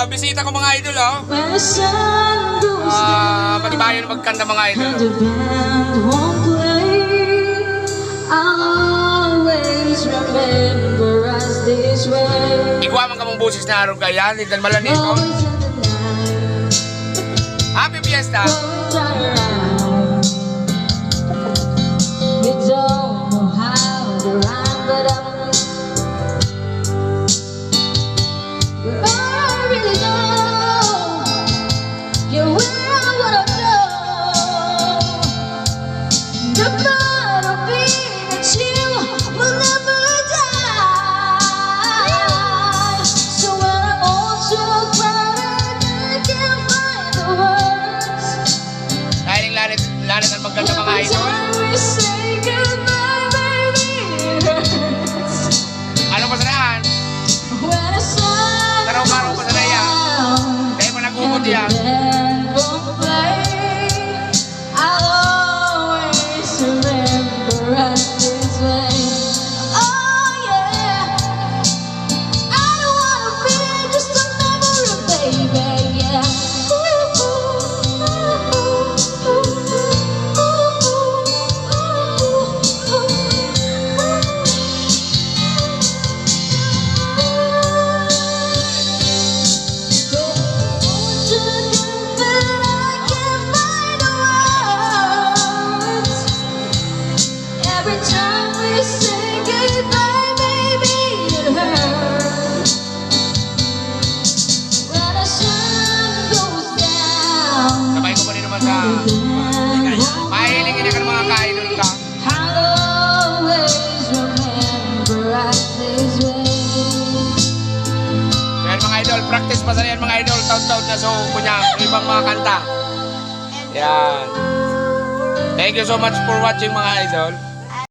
bisita ko mga idol, oh. When the sun goes down Pag-ibayo na magkanta mga idol. and the band won't play, I'll always remember us this way. Igwa man ka mong busis na araw kaya, lindan malanito. Always in the night, Happy Fiesta! going around. You don't know how to rhyme, but I really know you're where I wanna go. The blood of being a chill will never die. So when I'm all so crowded, I can't find the words. Dahil lalit ang magkanta mga Every idol. time we say goodbye, baby, it hurts. Anong pasanahan? When the sun Karaw-karaw goes pasanaya. down Dahil pa nagugod and the yan. band won't play, I'll always remember us this way. Oh yeah, I don't wanna be just a memory, baby. Yeah. Every time we say goodbye, baby, it hurts. When the sun goes down, Sabay ko pa rin naman sa mahiling ka ng mga ka-idol ka. I'll always remember us this way. Yan mga idol, practice pa sa yan mga idol. Taon-taon na so kunya ibang mga kanta. Yan. Thank you so much for watching mga idol.